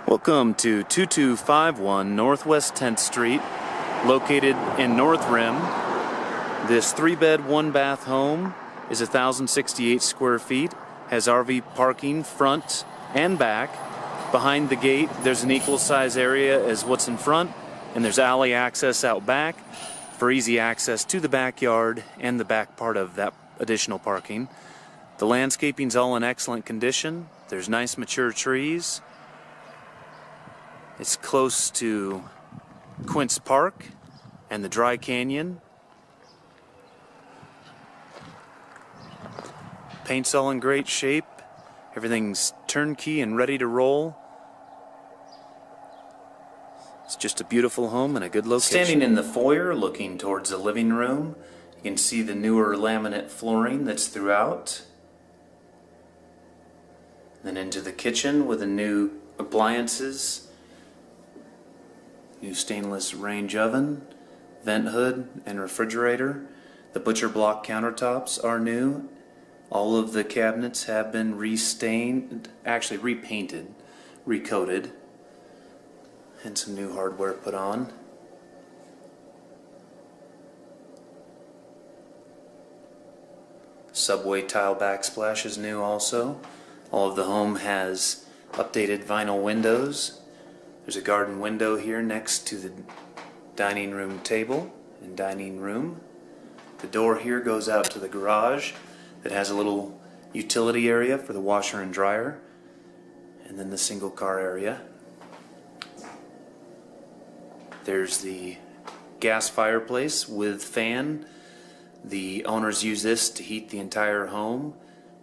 Welcome to 2251 Northwest 10th Street, located in North Rim. This 3-bed, 1-bath home is 1,068 square feet, has RV parking front and back. Behind the gate, there's an equal size area as what's in front, and there's alley access out back for easy access to the backyard and the back part of that additional parking. The landscaping's all in excellent condition. There's nice mature trees. It's close to Quince Park and the Dry Canyon. Paint's all in great shape. Everything's turnkey and ready to roll. It's just a beautiful home and a good location. Standing in the foyer looking towards the living room, you can see the newer laminate flooring that's throughout. Then into the kitchen with the new appliances. New stainless range oven, vent hood, and refrigerator. The butcher block countertops are new. All of the cabinets have been repainted, recoated, and some new hardware put on. Subway tile backsplash is new also. All of the home has updated vinyl windows. There's a garden window here next to the dining room table and dining room. The door here goes out to the garage that has a little utility area for the washer and dryer, and then the single car area. There's the gas fireplace with fan. The owners use this to heat the entire home.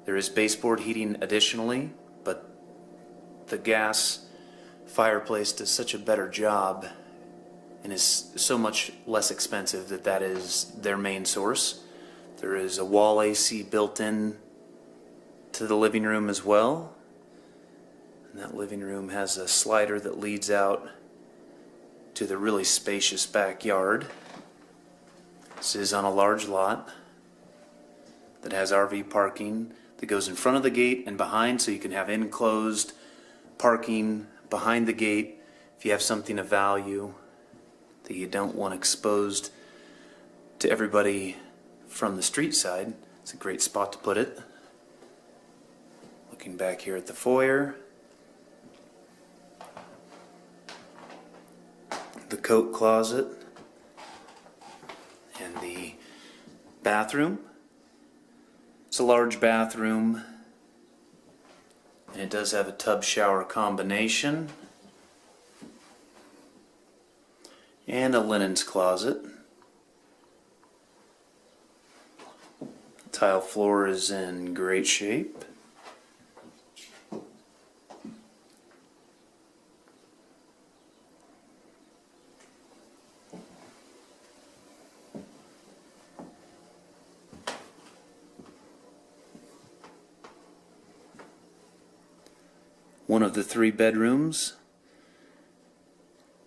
There is baseboard heating additionally, but the gas fireplace does such a better job and is so much less expensive that is their main source. There is a wall AC built in to the living room as well, and that living room has a slider that leads out to the really spacious backyard. This is on a large lot that has RV parking that goes in front of the gate and behind, so you can have enclosed parking behind the gate if you have something of value that you don't want exposed to everybody from the street side. It's a great spot to put it. Looking back here at the foyer, the coat closet, and the bathroom. It's a large bathroom, and it does have a tub shower combination and a linens closet. The tile floor is in great shape. One of the 3 bedrooms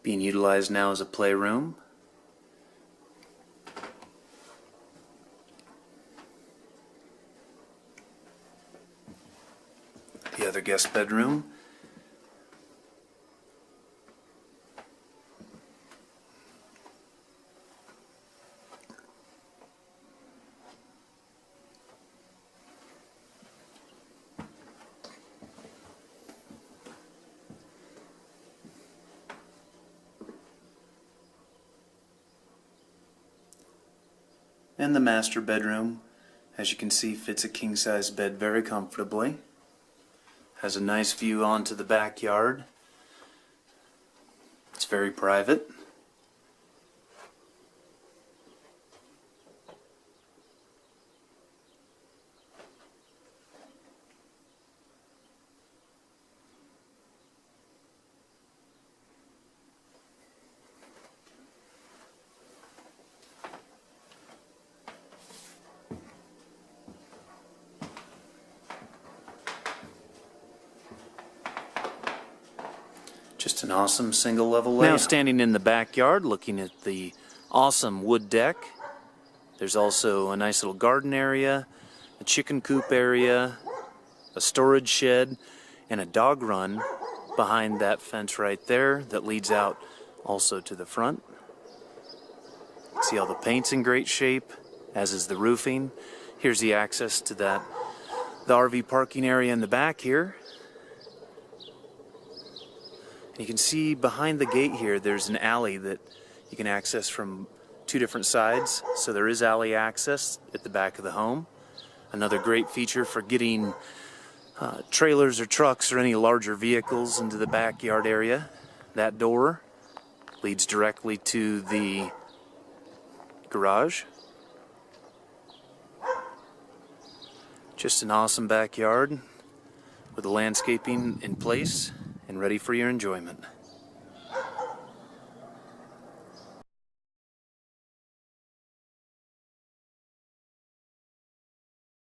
being utilized now as a playroom. The other guest bedroom. And the master bedroom, as you can see, fits a king-size bed very comfortably. Has a nice view onto the backyard. It's very private. Just an awesome single level layout. Now standing in the backyard looking at the awesome wood deck. There's also a nice little garden area, a chicken coop area, a storage shed, and a dog run behind that fence right there that leads out also to the front. See all the paint's in great shape, as is the roofing. Here's the access to the RV parking area in the back here. You can see behind the gate here, there's an alley that you can access from two different sides. So there is alley access at the back of the home. Another great feature for getting trailers or trucks or any larger vehicles into the backyard area. That door leads directly to the garage. Just an awesome backyard with the landscaping in place and ready for your enjoyment.